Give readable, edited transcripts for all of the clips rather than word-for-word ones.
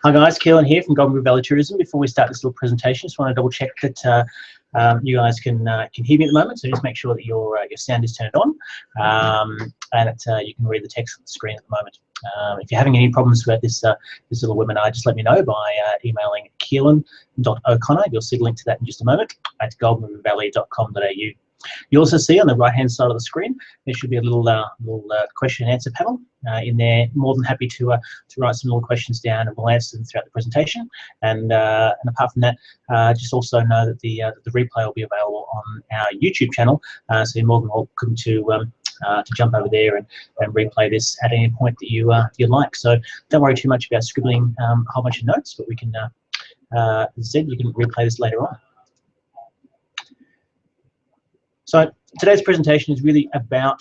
Hi guys, Keelan here from Golden River Valley Tourism. Before we start this little presentation, just want to double check that you guys can hear me at the moment. So just make sure that your sound is turned on and that you can read the text on the screen at the moment. If you're having any problems with this little webinar, just let me know by emailing keelan.o'connor. You'll see the link to that in just a moment at goldenrivervalley.com.au. You also see on the right-hand side of the screen there should be a little question and answer panel in there. More than happy to write some little questions down, and we'll answer them throughout the presentation. And apart from that, just also know that the replay will be available on our YouTube channel, so you're more than welcome to jump over there and replay this at any point that you like. So don't worry too much about scribbling a whole bunch of notes, but we can, as I said, you can replay this later on. So today's presentation is really about,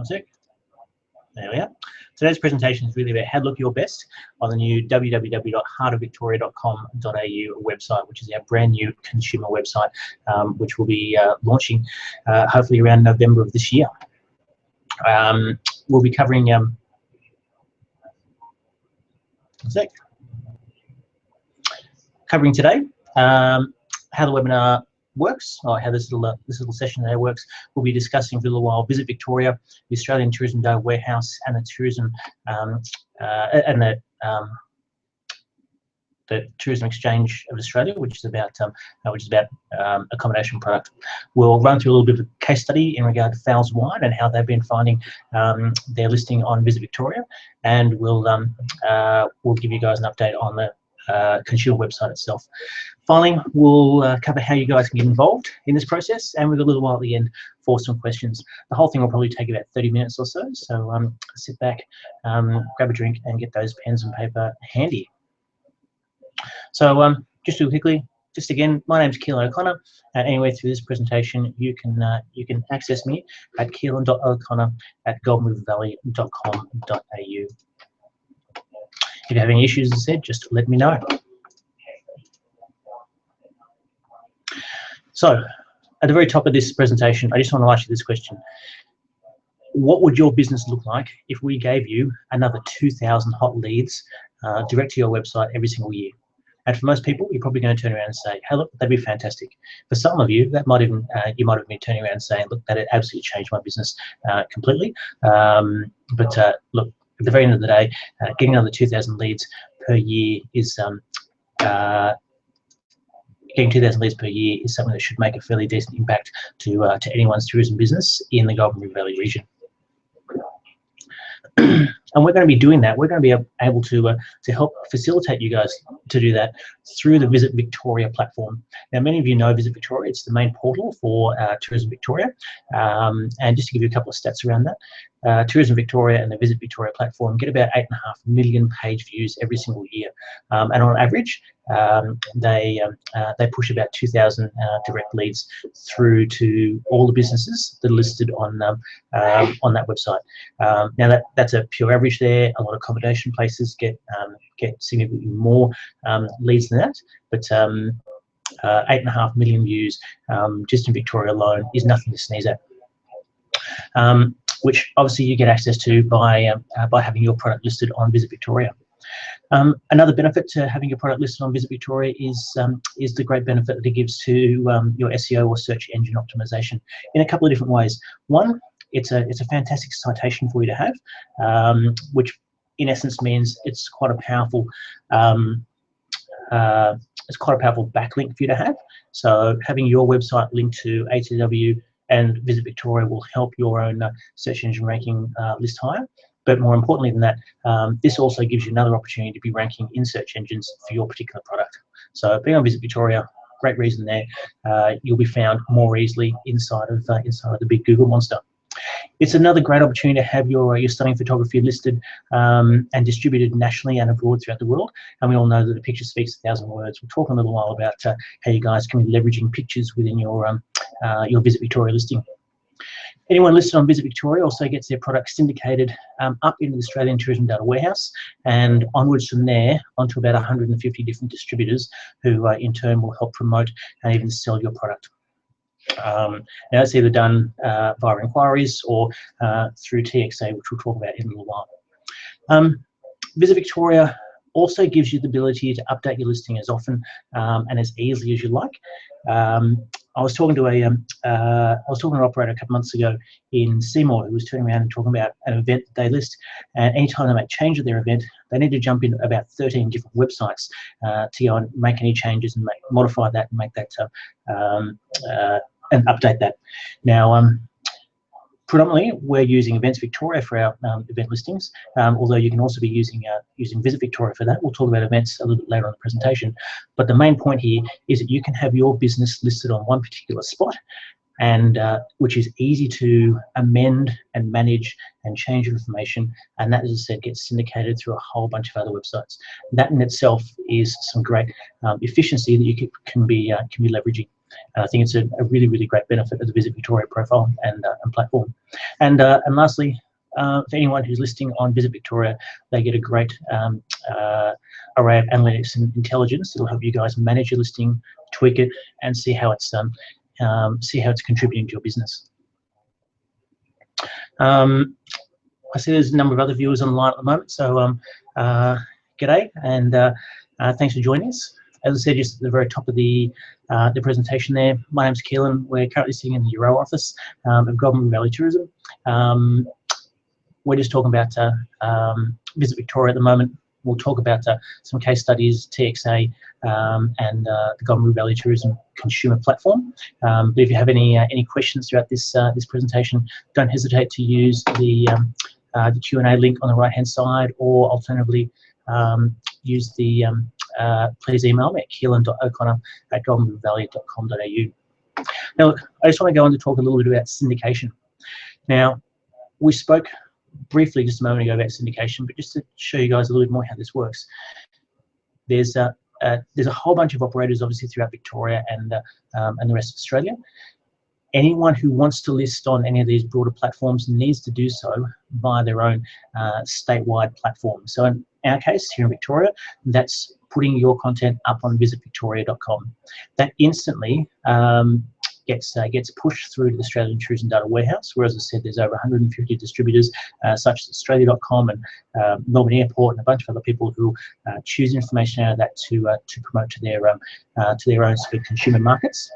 there we are. Today's presentation is really about how to look your best on the new www.heartofvictoria.com.au website, which is our brand new consumer website, which will be launching hopefully around November of this year. We'll be covering today how the webinar works, or how this little session today works. We'll be discussing for a little while Visit Victoria, the Australian Tourism Data Warehouse, and the Tourism the Tourism Exchange of Australia, which is about accommodation product. We'll run through a little bit of a case study in regard to Fowles Wine and how they've been finding their listing on Visit Victoria, and we'll give you guys an update on the consumer website itself. Finally, we'll cover how you guys can get involved in this process, and we've got a little while at the end for some questions. The whole thing will probably take about 30 minutes or so, so sit back, grab a drink, and get those pens and paper handy. So just real quickly, just again, my name's Keelan O'Connor, and anyway through this presentation you can access me at keelan.o'connor@goldenrivervalley.com.au. If you have any issues, as I said, just let me know. So, at the very top of this presentation, I just want to ask you this question. What would your business look like if we gave you another 2,000 hot leads direct to your website every single year? And for most people, you're probably going to turn around and say, hey, look, that'd be fantastic. For some of you, that might even you might have been turning around and saying, look, that absolutely changed my business completely. But look, at the very end of the day, getting another 2,000 leads per year is getting 2,000 leads per year is something that should make a fairly decent impact to anyone's tourism business in the Golden River Valley region. And we're going to be doing that. We're going to be able to help facilitate you guys to do that through the Visit Victoria platform. Now, many of you know Visit Victoria. It's the main portal for Tourism Victoria. And just to give you a couple of stats around that, Tourism Victoria and the Visit Victoria platform get about 8.5 million page views every single year. And on average, they push about 2,000 direct leads through to all the businesses that are listed on that website. Now that's a pure average there. A lot of accommodation places get significantly more leads than that, but 8.5 million views just in Victoria alone is nothing to sneeze at. Which obviously you get access to by having your product listed on Visit Victoria. Another benefit to having your product listed on Visit Victoria is the great benefit that it gives to your SEO or search engine optimization in a couple of different ways. One, it's a fantastic citation for you to have, which in essence means it's quite a powerful backlink for you to have. So having your website linked to ATW and Visit Victoria will help your own search engine ranking list higher. But more importantly than that, this also gives you another opportunity to be ranking in search engines for your particular product. So being on Visit Victoria, great reason there. You'll be found more easily inside of the big Google monster. It's another great opportunity to have your stunning photography listed and distributed nationally and abroad throughout the world. And we all know that a picture speaks 1,000 words. We'll talk in a little while about how you guys can be leveraging pictures within your Visit Victoria listing. Anyone listed on Visit Victoria also gets their product syndicated up into the Australian Tourism Data Warehouse, and onwards from there onto about 150 different distributors who in turn will help promote and even sell your product. Now it's either done via inquiries or through TXA, which we'll talk about in a little while. Visit Victoria also gives you the ability to update your listing as often and as easily as you like. I was talking to an operator a couple months ago in Seymour who was turning around and talking about an event that they list, and anytime they make change of their event, they need to jump in about 13 different websites to go and make any changes and modify that and make that and update that. Now, predominantly, we're using Events Victoria for our event listings, although you can also be using Visit Victoria for that. We'll talk about events a little bit later on in the presentation. But the main point here is that you can have your business listed on one particular spot, and which is easy to amend and manage and change information, and that, as I said, gets syndicated through a whole bunch of other websites. That in itself is some great efficiency that you can be leveraging. And I think it's a really, really great benefit of the Visit Victoria profile and platform. And lastly, for anyone who's listing on Visit Victoria, they get a great array of analytics and intelligence that'll help you guys manage your listing, tweak it, and see how it's contributing to your business. I see there's a number of other viewers online at the moment, so g'day, and thanks for joining us. As I said, just at the very top of the presentation there, my name's Keelan. We're currently sitting in the Euroa office of Goulburn River Valley Tourism. We're just talking about Visit Victoria at the moment. We'll talk about some case studies, TXA, and the Goulburn River Valley Tourism consumer platform. But if you have any questions throughout this presentation, don't hesitate to use the Q&A link on the right-hand side, or alternatively, use the please email me at keelan.o'connor@goulburnrivervalley.com.au. Now, I just want to go on to talk a little bit about syndication. Now, we spoke briefly just a moment ago about syndication, but just to show you guys a little bit more how this works. There's a whole bunch of operators, obviously, throughout Victoria and the rest of Australia. Anyone who wants to list on any of these broader platforms needs to do so via their own statewide platform. So in our case, here in Victoria, that's putting your content up on visitvictoria.com. That instantly gets pushed through to the Australian Tourism Data Warehouse, where, as I said, there's over 150 distributors, such as Australia.com and Melbourne Airport and a bunch of other people who choose information out of that to promote to their own sort of consumer markets.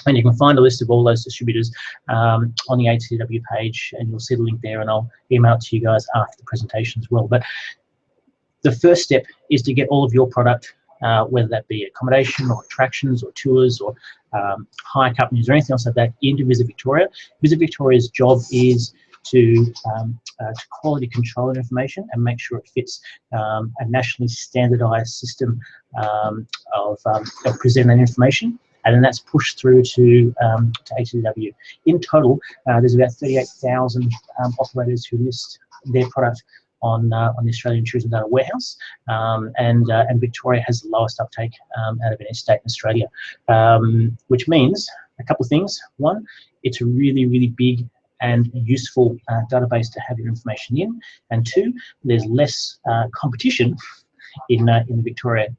And you can find a list of all those distributors on the ATW page, and you'll see the link there, and I'll email it to you guys after the presentation as well. But the first step is to get all of your product, whether that be accommodation or attractions or tours or hire companies or anything else like that, into Visit Victoria. Visit Victoria's job is to quality control that information and make sure it fits a nationally standardised system of presenting that information. And then that's pushed through to ATW. In total, there's about 38,000 operators who list their product on the Australian Tourism Data Warehouse, and Victoria has the lowest uptake out of any state in Australia, which means a couple of things. One, it's a really, really big and useful database to have your information in, and two, there's less competition in the Victorian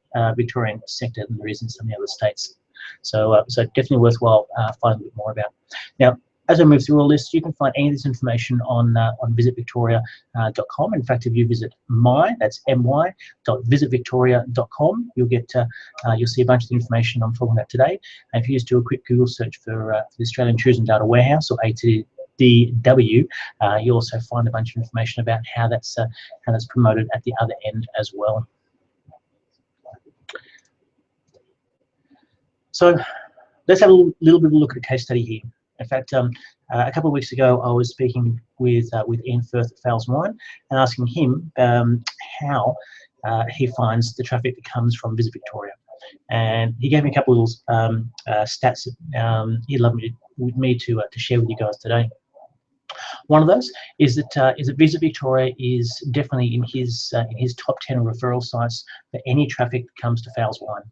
sector than there is in some of the other states. So definitely worthwhile finding a bit more about. Now, as I move through all this, you can find any of this information on visitvictoria.com. In fact, if you visit that's my.visitvictoria.com, you'll see a bunch of the information I'm talking about today. And if you just do a quick Google search for the Australian Tourism Data Warehouse, or ATDW, you'll also find a bunch of information about how that's promoted at the other end as well. So let's have a little bit of a look at a case study here. In fact, a couple of weeks ago, I was speaking with Ian Firth at Fowles Wine and asking him how he finds the traffic that comes from Visit Victoria. And he gave me a couple of stats that he'd love me to share with you guys today. One of those is that Visit Victoria is definitely in his top 10 referral sites for any traffic that comes to Fowles Wine.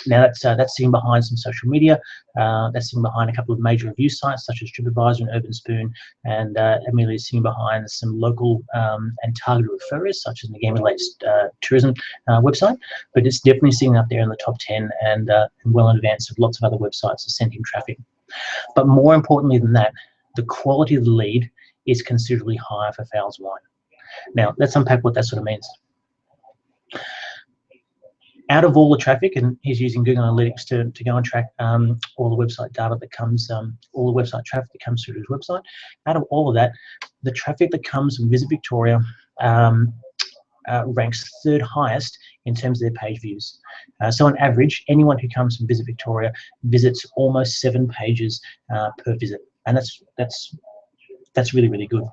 Now that's sitting behind some social media. That's sitting behind a couple of major review sites such as TripAdvisor and Urban Spoon, and Amelia is sitting behind some local and targeted referrers such as the Game Relates Tourism website. But it's definitely sitting up there in the top 10 and well in advance of lots of other websites that send in traffic. But more importantly than that, the quality of the lead is considerably higher for Fowles Wine. Now, let's unpack what that sort of means. Out of all the traffic, and he's using Google Analytics to go and track all the website data that comes, all the website traffic that comes through to his website. Out of all of that, the traffic that comes from Visit Victoria ranks third highest in terms of their page views. So on average, anyone who comes from Visit Victoria visits almost 7 pages per visit, and that's really, really good.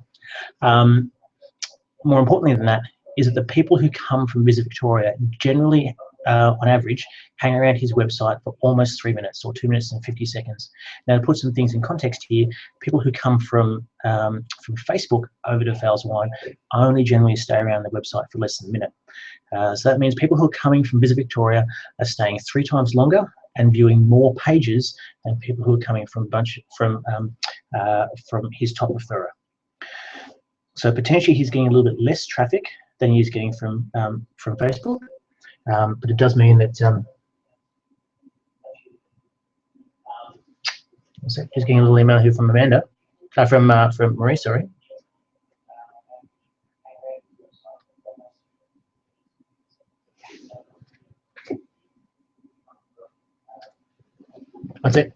More importantly than that is that the people who come from Visit Victoria generally, on average, hang around his website for almost 3 minutes or 2 minutes and 50 seconds. Now, to put some things in context here, people who come from Facebook over to Fowles Wine only generally stay around the website for less than a minute. So that means people who are coming from Visit Victoria are staying 3 times longer and viewing more pages than people who are coming from his top referrer. So potentially he's getting a little bit less traffic than he's getting from Facebook, but it does mean that he's getting a little email here from Amanda, from Marie, sorry. That's it.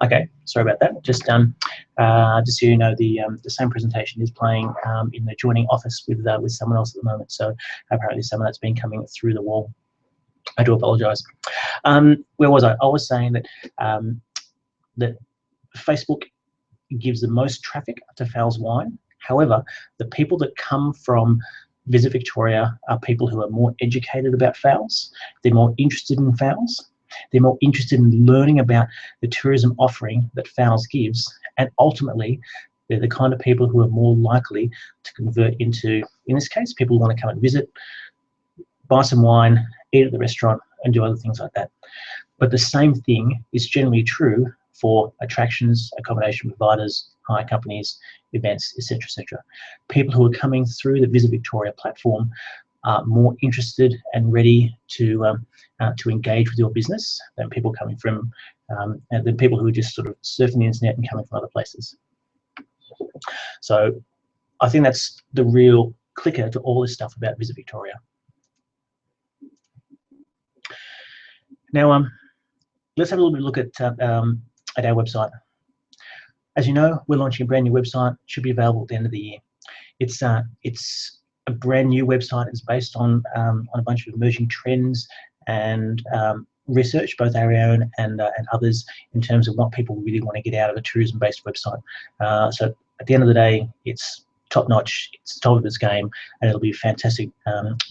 Okay, sorry about that. Just so you know, the same presentation is playing in the adjoining office with someone else at the moment. So apparently some of that's been coming through the wall. I do apologise. Where was I? I was saying that that Facebook gives the most traffic to Fowles Wine. However, the people that come from Visit Victoria are people who are more educated about Fowles. They're more interested in Fowles. They're more interested in learning about the tourism offering that Fowles gives, and ultimately, they're the kind of people who are more likely to convert into, in this case, people who want to come and visit, buy some wine, eat at the restaurant, and do other things like that. But the same thing is generally true for attractions, accommodation providers, hire companies, events, etc., etc. People who are coming through the Visit Victoria platform are more interested and ready to engage with your business than people coming from than people who are just sort of surfing the internet and coming from other places. So I think that's the real clicker to all this stuff about Visit Victoria. Now let's have a little bit of a look at our website. As you know, we're launching a brand new website. It should be available at the end of the year. It's a brand new website. It's based on a bunch of emerging trends and research, both our own and others, in terms of what people really want to get out of a tourism-based website. So at the end of the day, it's top-notch, it's top of its game, and it'll be a fantastic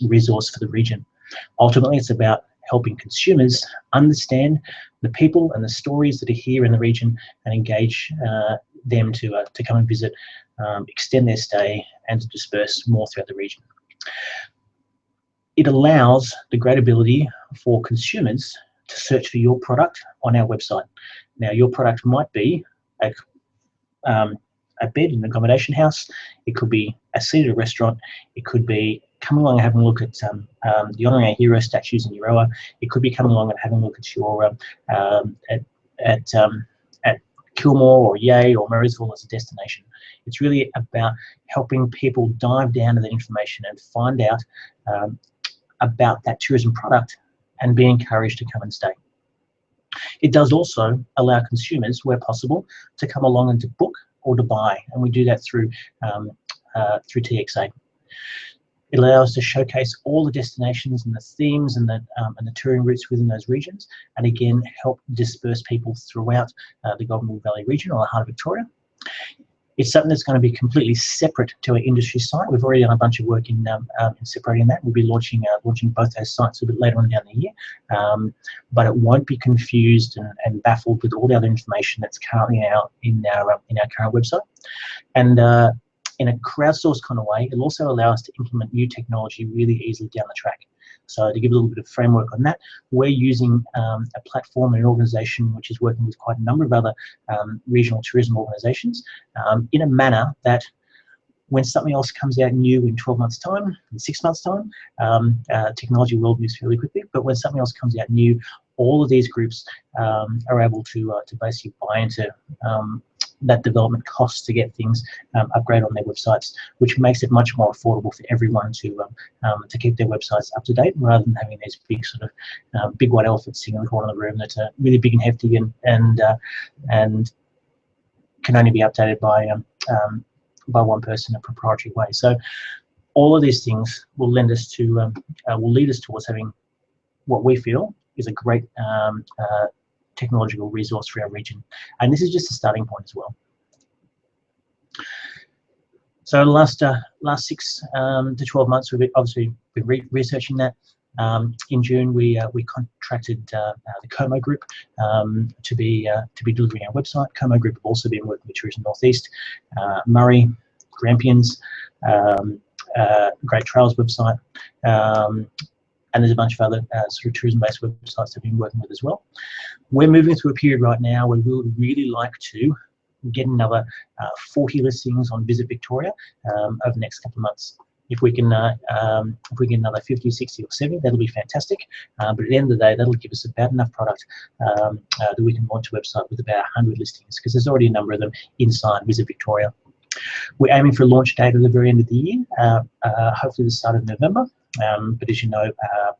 resource for the region. Ultimately, it's about helping consumers understand the people and the stories that are here in the region and engage them to come and visit, extend their stay, and to disperse more throughout the region. It allows the great ability for consumers to search for your product on our website. Now, your product might be a bed in an accommodation house. It could be a seat at a restaurant. It could be coming along and having a look at the Honouring Our Hero statues in Euroa. It could be coming along and having a look at your at Kilmore or Yea or Marysville as a destination. It's really about helping people dive down to the information and find out about that tourism product and be encouraged to come and stay. It does also allow consumers, where possible, to come along and to book or to buy, and we do that through TXA. It allows us to showcase all the destinations and the themes and the touring routes within those regions, and again help disperse people throughout the Golden River Valley region or the heart of Victoria. It's something that's going to be completely separate to our industry site. We've already done a bunch of work in separating that. We'll be launching both those sites a bit later on down the year, but it won't be confused and baffled with all the other information that's currently out in our current website. And in a crowdsourced kind of way, it'll also allow us to implement new technology really easily down the track. So to give a little bit of framework on that, we're using a platform and an organisation which is working with quite a number of other regional tourism organisations in a manner that when something else comes out new in 12 months' time, in 6 months' time, technology will moves fairly quickly, but when something else comes out new, all of these groups are able to basically buy into that development costs to get things upgraded on their websites, which makes it much more affordable for everyone to keep their websites up to date, rather than having these big sort of big white elephants sitting in the corner of the room that are really big and hefty and can only be updated by one person in a proprietary way. So all of these things will lend us to will lead us towards having what we feel is a great technological resource for our region, and this is just a starting point as well. So the last 6 to 12 months, we've obviously been researching that. In June, we contracted the Como Group to be delivering our website. Como Group have also been working with Tourism Northeast, Murray, Grampians, Great Trails website, and there's a bunch of other sort of tourism-based websites that we've been working with as well. We're moving through a period right now where we would really like to get another 40 listings on Visit Victoria over the next couple of months. If we get another 50, 60 or 70, that'll be fantastic. But at the end of the day, that'll give us about enough product that we can launch a website with about 100 listings, because there's already a number of them inside Visit Victoria. We're aiming for a launch date at the very end of the year, hopefully the start of November. But as you know,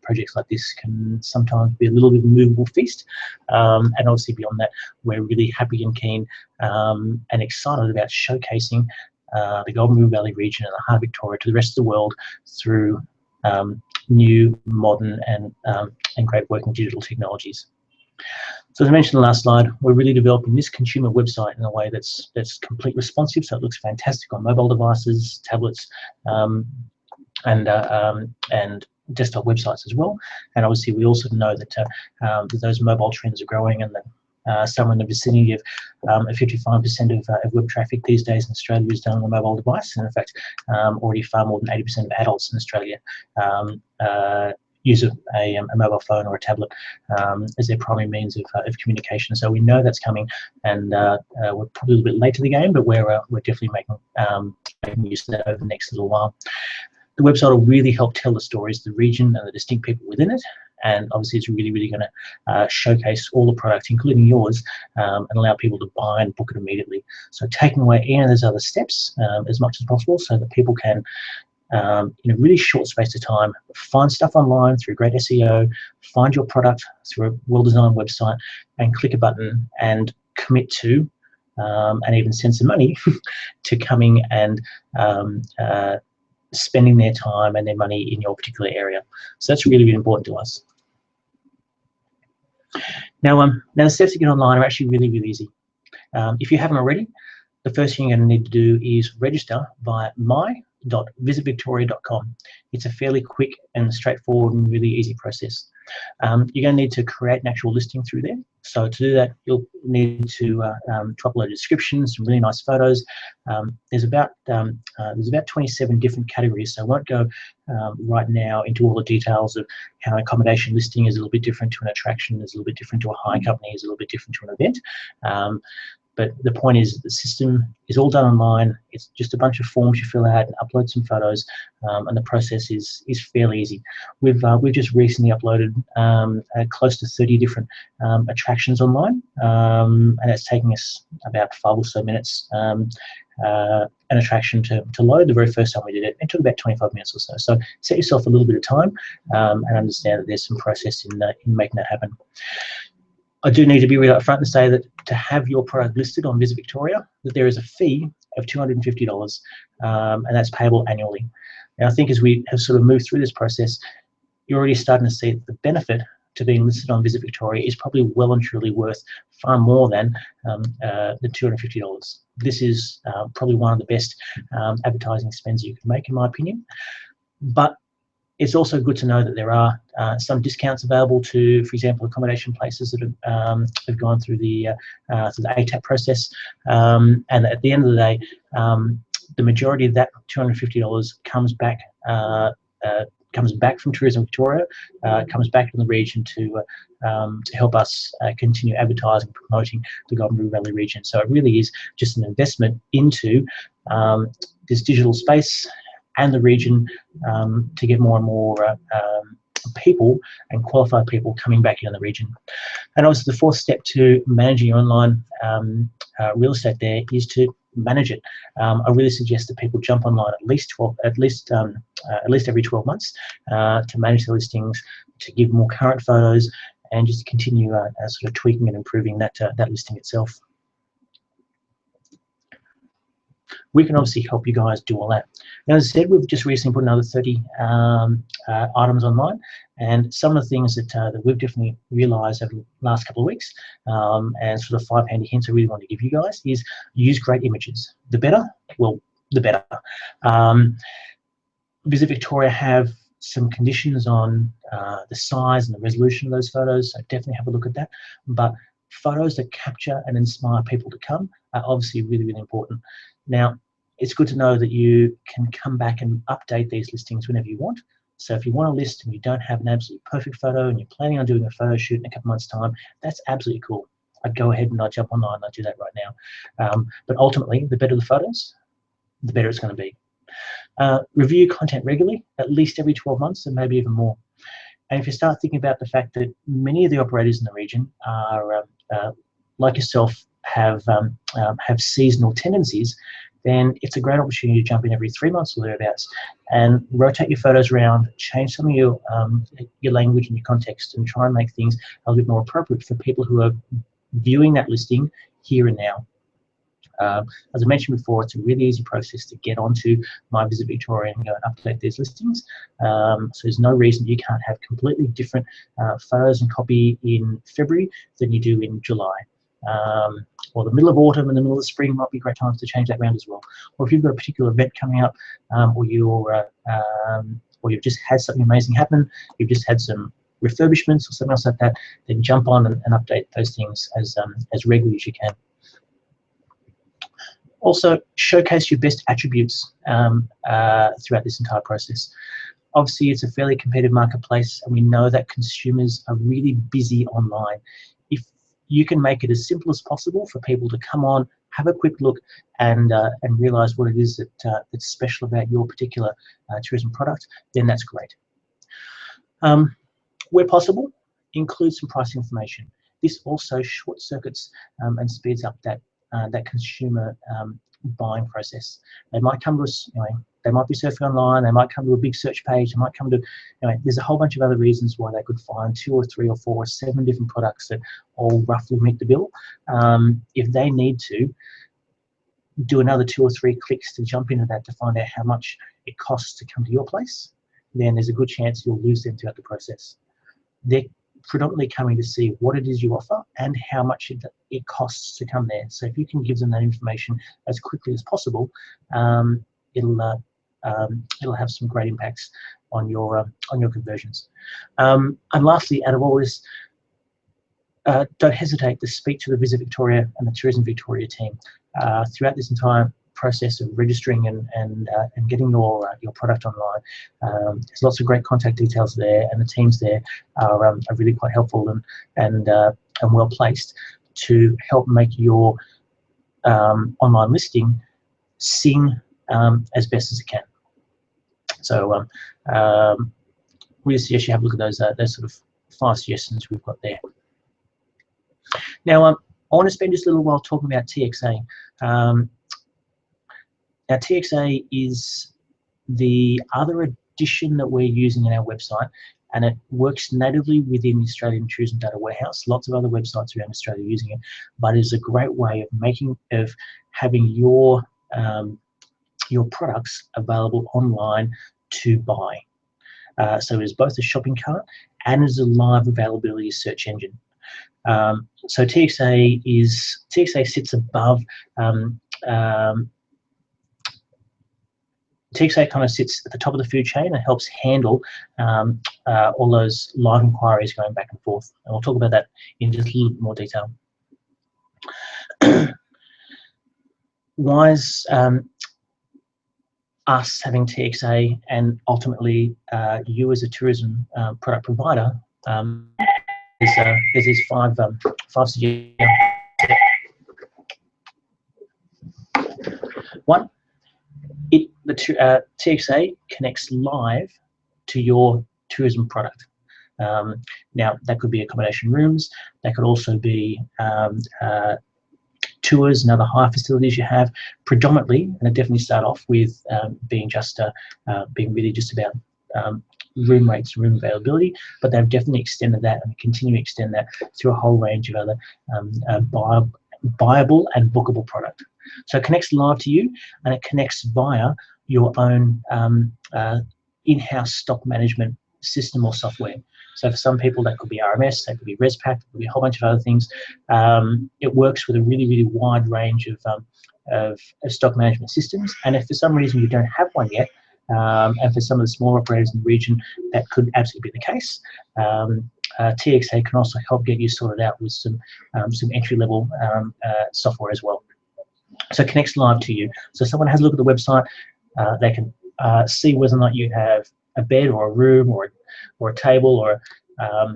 projects like this can sometimes be a little bit of a movable feast. And obviously beyond that, we're really happy and keen and excited about showcasing the Golden River Valley region and the heart of Victoria to the rest of the world through new, modern and great working digital technologies. So as I mentioned in the last slide, we're really developing this consumer website in a way that's complete responsive, so it looks fantastic on mobile devices, tablets, and desktop websites as well. And obviously we also know that those mobile trends are growing, and that somewhere in the vicinity of 55% of web traffic these days in Australia is done on a mobile device. And in fact, already far more than 80% of adults in Australia use a mobile phone or a tablet as their primary means of communication. So we know that's coming, and we're probably a little bit late to the game, but we're definitely making use of that over the next little while. The website will really help tell the stories of the region and the distinct people within it, and obviously it's really going to showcase all the products, including yours, and allow people to buy and book it immediately. So taking away any of those other steps as much as possible, so that people can in a really short space of time find stuff online through great SEO, find your product through a well-designed website, and click a button and commit to and even send some money to coming and spending their time and their money in your particular area. So that's really important to us. Now the steps to get online are actually really easy. If you haven't already, the first thing you're going to need to do is register via my.visitvictoria.com. It's a fairly quick and straightforward and really easy process. You're going to need to create an actual listing through there. So to do that, you'll need to upload a description, some really nice photos. There's about 27 different categories, so I won't go right now into all the details of how an accommodation listing is a little bit different to an attraction, is a little bit different to a hire company, is a little bit different to an event. But the point is that the system is all done online. It's just a bunch of forms you fill out and upload some photos, and the process is fairly easy. We've just recently uploaded close to 30 different attractions online, and it's taking us about 5 or so minutes an attraction to load. The very first time we did it, it took about 25 minutes or so. So set yourself a little bit of time and understand that there's some process in making that happen. I do need to be really upfront and say that to have your product listed on Visit Victoria, that there is a fee of $250, and that's payable annually. Now, I think as we have sort of moved through this process, you're already starting to see the benefit to being listed on Visit Victoria is probably well and truly worth far more than the $250. This is probably one of the best advertising spends you can make, in my opinion. But it's also good to know that there are some discounts available to, for example, accommodation places that have gone through the ATAP process. And at the end of the day, the majority of that $250 comes back from Tourism Victoria, comes back from the region to help us continue advertising and promoting the Golden River Valley region. So it really is just an investment into this digital space and the region to get more and more people and qualified people coming back in the region. And obviously the fourth step to managing your online real estate there is to manage it. I really suggest that people jump online at least every 12 months to manage their listings, to give more current photos, and just continue sort of tweaking and improving that listing itself. We can obviously help you guys do all that. Now, as I said, we've just recently put another 30 items online, and some of the things that we've definitely realised over the last couple of weeks, and sort of 5 handy hints I really want to give you guys, is use great images. The better, well, the better. Visit Victoria have some conditions on the size and the resolution of those photos, so definitely have a look at that. But photos that capture and inspire people to come are obviously really, really important. Now, it's good to know that you can come back and update these listings whenever you want. So if you want a list and you don't have an absolutely perfect photo and you're planning on doing a photo shoot in a couple months' time, that's absolutely cool. I'd go ahead and I'd jump online and I'd do that right now. But ultimately, the better the photos, the better it's going to be. Review content regularly, at least every 12 months and maybe even more. And if you start thinking about the fact that many of the operators in the region are, like yourself, have seasonal tendencies, then it's a great opportunity to jump in every 3 months or thereabouts and rotate your photos around, change some of your language and your context, and try and make things a little bit more appropriate for people who are viewing that listing here and now. As I mentioned before, it's a really easy process to get onto My Visit Victoria and go and update these listings. So there's no reason you can't have completely different photos and copy in February than you do in July. Or the middle of autumn and the middle of the spring might be great times to change that around as well. Or if you've got a particular event coming up, or you've just had something amazing happen, you've just had some refurbishments or something else like that, then jump on and update those things as regularly as you can. Also, showcase your best attributes throughout this entire process. Obviously, it's a fairly competitive marketplace, and we know that consumers are really busy online. If you can make it as simple as possible for people to come on, have a quick look, and realise what it is that's special about your particular tourism product, then that's great. Where possible, include some price information. This also short circuits and speeds up that consumer buying process. They might come to us, they might be surfing online, they might come to a big search page, they might come to, there's a whole bunch of other reasons why they could find 2 or 3 or 4 or 7 different products that all roughly meet the bill. If they need to do another 2 or 3 clicks to jump into that to find out how much it costs to come to your place, then there's a good chance you'll lose them throughout the process. They're predominantly coming to see what it is you offer and how much it costs to come there. So if you can give them that information as quickly as possible, it'll have some great impacts on your conversions. And lastly, out of all this, don't hesitate to speak to the Visit Victoria and the Tourism Victoria team throughout this entire process of registering and getting your product online. There's lots of great contact details there, and the teams there are really quite helpful and well placed to help make your online listing sing as best as it can. So we suggest you have a look at those sort of 5 suggestions we've got there. Now, I want to spend just a little while talking about TXA. Now, TXA is the other addition that we're using in our website, and it works natively within the Australian Tourism Data Warehouse. Lots of other websites around Australia using it, but it is a great way of having your products available online to buy. So it is both a shopping cart and is a live availability search engine. So TXA sits above. TXA kind of sits at the top of the food chain and helps handle all those live inquiries going back and forth. And we'll talk about that in just a little bit more detail. Why is us having TXA and ultimately you as a tourism product provider? There's these five suggestions. One, the TXA connects live to your tourism product. Now, that could be accommodation rooms. That could also be tours and other hire facilities you have. Predominantly, and it definitely start off with being really just about room rates, room availability, but they've definitely extended that and continue to extend that through a whole range of other buyable and bookable product. So it connects live to you, and it connects via your own in-house stock management system or software. So for some people that could be RMS, that could be ResPack, that could be a whole bunch of other things. It works with a really, really wide range of stock management systems. And if for some reason you don't have one yet, and for some of the smaller operators in the region, that could absolutely be the case. TXA can also help get you sorted out with some entry-level software as well. So it connects live to you. So someone has a look at the website, they can see whether or not you have a bed or a room or a table or a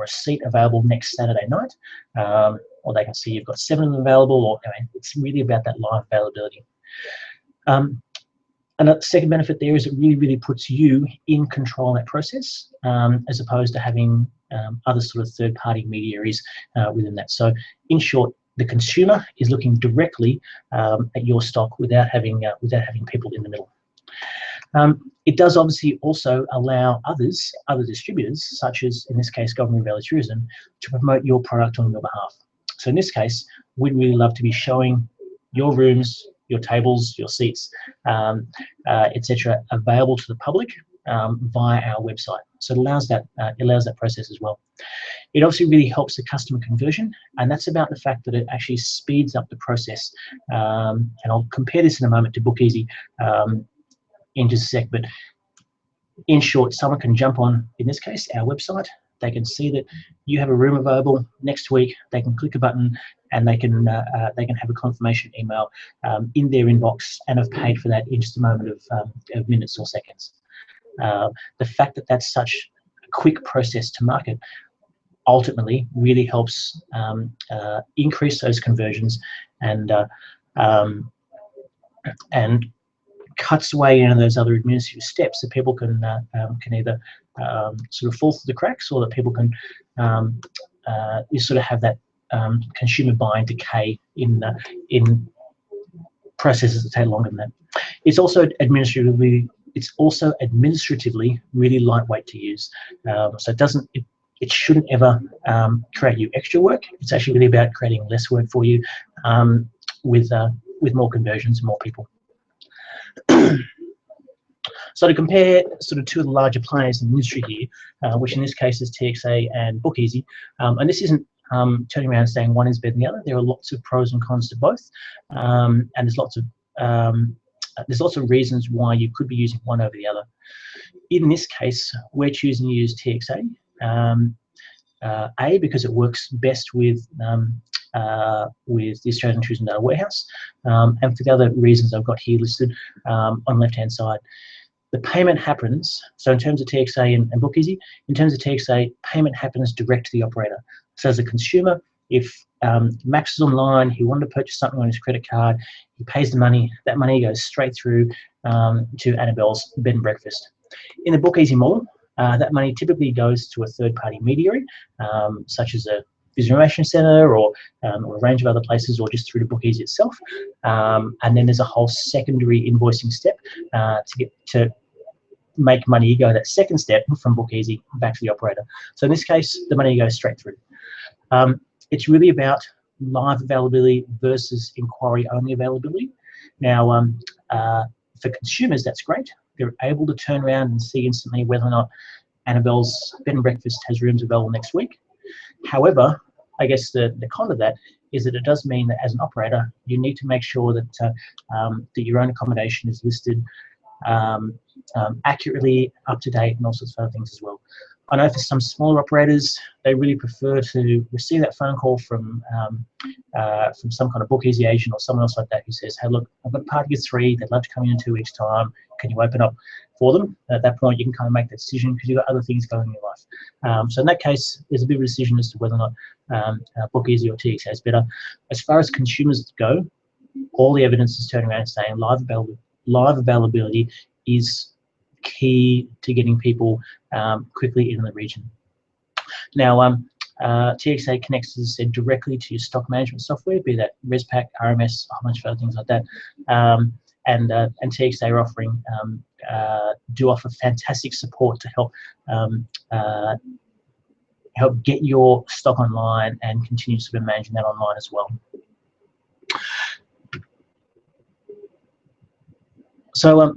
seat available next Saturday night, or they can see you've got 7 of them available. Or it's really about that live availability. And the second benefit there is it really, really puts you in control of that process, as opposed to having other sort of third-party intermediaries within that. So, in short, the consumer is looking directly at your stock without having people in the middle. It does obviously also allow other distributors, such as in this case Goulburn Valley Tourism, to promote your product on your behalf. So in this case, we'd really love to be showing your rooms, your tables, your seats, etc., available to the public via our website. So it allows that process as well. It obviously really helps the customer conversion, and that's about the fact that it actually speeds up the process. And I'll compare this in a moment to BookEasy in just a sec, but in short, someone can jump on, in this case, our website. They can see that you have a room available next week. They can click a button and they can have a confirmation email in their inbox and have paid for that in just a moment of minutes or seconds. The fact that that's such a quick process to market ultimately really helps increase those conversions and cuts away into those other administrative steps that people can either sort of fall through the cracks, or that people can you sort of have that consumer buying decay in processes that take longer than that. It's also administratively really lightweight to use. So it shouldn't ever create you extra work. It's actually really about creating less work for you with more conversions and more people. So to compare sort of two of the larger players in the industry here, which in this case is TXA and BookEasy, and this isn't turning around and saying one is better than the other. There are lots of pros and cons to both, and there's lots of reasons why you could be using one over the other. In this case, we're choosing to use TXA, because it works best with the Australian Tourism Data Warehouse, and for the other reasons I've got here listed on the left-hand side. The payment happens, so in terms of TXA and BookEasy, in terms of TXA, payment happens direct to the operator. So as a consumer, if Max is online, he wanted to purchase something on his credit card, he pays the money, that money goes straight through to Annabelle's bed and breakfast. In the BookEasy model, that money typically goes to a third-party intermediary, such as a visitor information centre or a range of other places, or just through to BookEasy itself. And then there's a whole secondary invoicing step to make money go that second step from BookEasy back to the operator. So in this case, the money goes straight through. It's really about live availability versus inquiry-only availability. Now, for consumers, that's great. They're able to turn around and see instantly whether or not Annabelle's Bed and Breakfast has rooms available next week. However, I guess the con of that is that it does mean that as an operator, you need to make sure that that your own accommodation is listed accurately, up to date, and all sorts of other things as well. I know for some smaller operators, they really prefer to receive that phone call from some kind of BookEasy agent or someone else like that who says, hey, look, I've got a party of 3, they'd love to come in 2 weeks' time, can you open up for them? At that point, you can kind of make that decision because you've got other things going in your life. So in that case, there's a bit of a decision as to whether or not BookEasy or TXA is better. As far as consumers go, all the evidence is turning around and saying live availability is key to getting people quickly in the region. Now, TXA connects, as I said, directly to your stock management software, be that ResPack, RMS, a whole bunch of other things like that. And TXA are offering do offer fantastic support to help get your stock online and continue sort of managing that online as well. So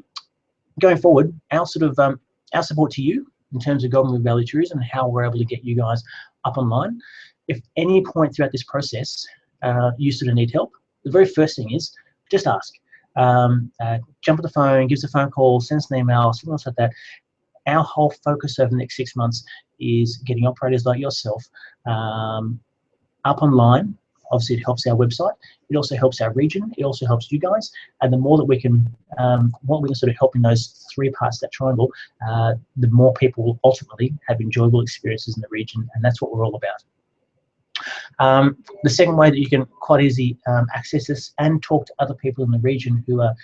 going forward, our support to you in terms of Goulburn River Valley Tourism and how we're able to get you guys up online. If any point throughout this process you sort of need help, the very first thing is just ask. Jump on the phone, give us a phone call, send us an email, something else like that. Our whole focus over the next 6 months is getting operators like yourself up online. Obviously, it helps our website. It also helps our region. It also helps you guys. And the more that we can, sort of help in those 3 parts of that triangle, the more people will ultimately have enjoyable experiences in the region, and that's what we're all about. The second way that you can quite easily access this and talk to other people in the region who are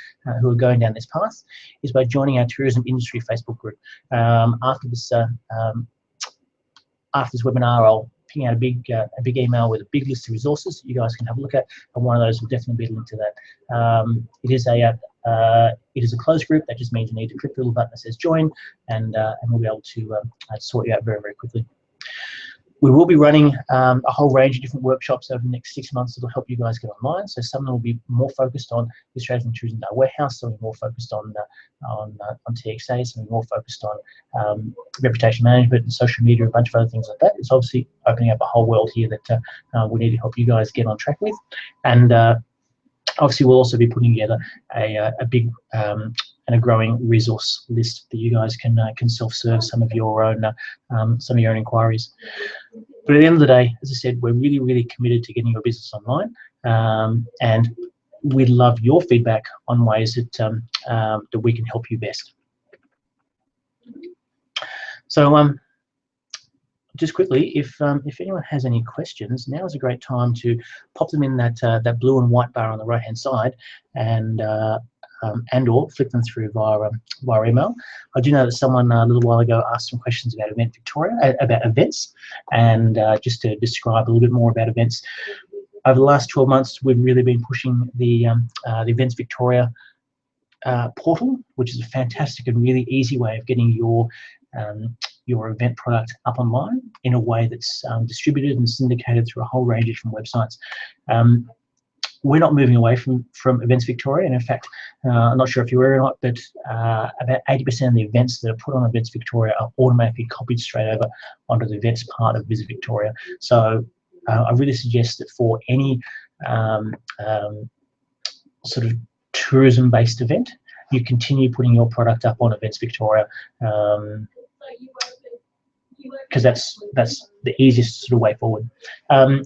going down this path is by joining our tourism industry Facebook group. After this webinar, I'll ping out a big email with a big list of resources that you guys can have a look at, and one of those will definitely be a link to that. It is a closed group. That just means you need to click the little button that says join, and we'll be able to sort you out very, very quickly. We will be running a whole range of different workshops over the next 6 months that will help you guys get online. So some of them will be more focused on the Australian Tourism Data Warehouse, some will be more focused on TXA, some will be more focused on reputation management and social media, a bunch of other things like that. It's obviously opening up a whole world here that we need to help you guys get on track with. And obviously, we'll also be putting together a big and a growing resource list that you guys can self-serve some of your own inquiries. But at the end of the day, as I said, we're really, really committed to getting your business online, and we'd love your feedback on ways that we can help you best. So just quickly, if anyone has any questions, now is a great time to pop them in that blue and white bar on the right hand side, and or flick them through via email. I do know that someone a little while ago asked some questions about Event Victoria, about events, and just to describe a little bit more about events. Over the last 12 months, we've really been pushing the Events Victoria portal, which is a fantastic and really easy way of getting your event product up online in a way that's distributed and syndicated through a whole range of different websites. We're not moving away from Events Victoria, and in fact, I'm not sure if you're aware or not, but about 80% of the events that are put on Events Victoria are automatically copied straight over onto the events part of Visit Victoria. So I really suggest that for any sort of tourism-based event, you continue putting your product up on Events Victoria, because that's the easiest sort of way forward.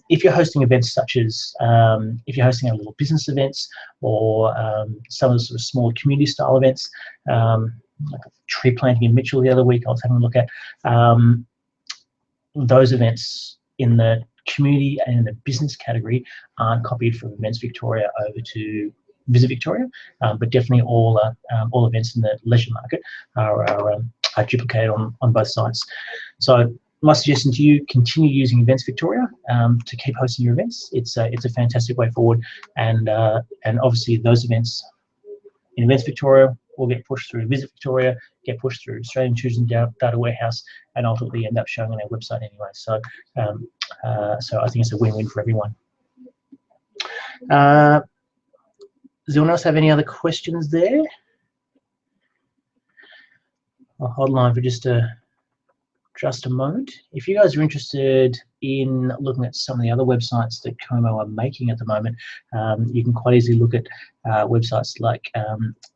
If you're hosting events such as, if you're hosting a little business events or some of the sort of smaller community style events, like a tree planting in Mitchell the other week I was having a look at, those events in the community and in the business category aren't copied from Events Victoria over to Visit Victoria, but definitely all events in the leisure market are duplicated on both sites. So my suggestion to you, continue using Events Victoria to keep hosting your events. It's a fantastic way forward, and obviously those events in Events Victoria will get pushed through Visit Victoria, get pushed through Australian Tourism Data Warehouse and ultimately end up showing on our website anyway. So, so I think it's a win-win for everyone. Does anyone else have any other questions there? I'll hold the line for just a moment. If you guys are interested in looking at some of the other websites that Como are making at the moment, you can quite easily look at websites like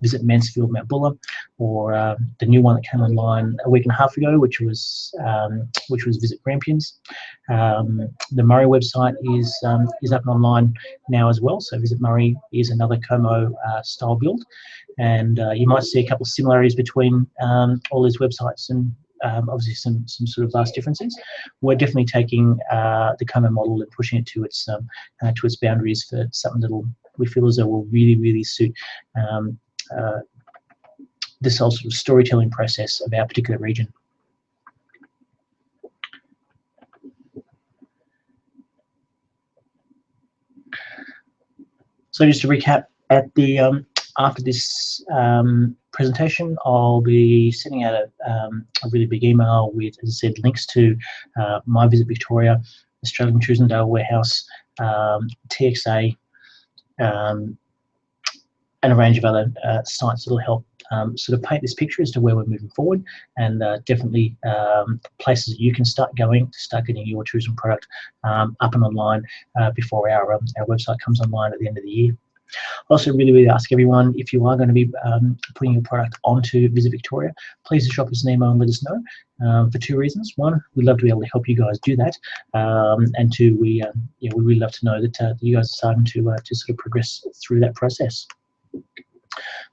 Visit Mansfield Mount Buller, or the new one that came online a week and a half ago, which was Visit Grampians. The Murray website is up and online now as well. So Visit Murray is another Como style build, and you might see a couple of similarities between all these websites, and obviously some sort of vast differences. We're definitely taking the Como model and pushing it to its boundaries for something that we feel as though will really suit this whole sort of storytelling process of our particular region. So just to recap, at the after this presentation, I'll be sending out a really big email with, as I said, links to My Visit Victoria, Australian Tourism Data Warehouse, TXA, and a range of other sites that will help sort of paint this picture as to where we're moving forward, and definitely places that you can start going to start getting your tourism product up and online before our website comes online at the end of the year. Also, really ask everyone, if you are going to be putting your product onto Visit Victoria, please just drop us an email and let us know for two reasons. One, we'd love to be able to help you guys do that, and two, we really love to know that you guys are starting to sort of progress through that process.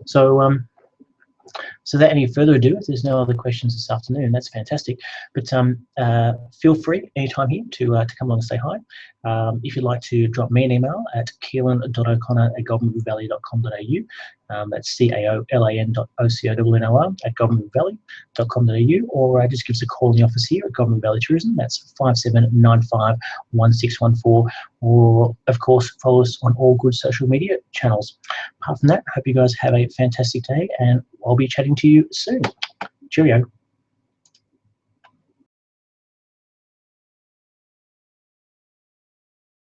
So without any further ado, if there's no other questions this afternoon, that's fantastic. But feel free anytime here to come along and say hi. If you'd like to drop me an email at kealan.o'connor@goulburn-valley.com.au, that's CAOLAN.OCONNOR@goulburn-valley.com.au, or just give us a call in the office here at Goulburn Valley Tourism. That's 5795-1614, or of course follow us on all good social media channels. Apart from that, I hope you guys have a fantastic day, and I'll be chatting to you soon. Cheerio.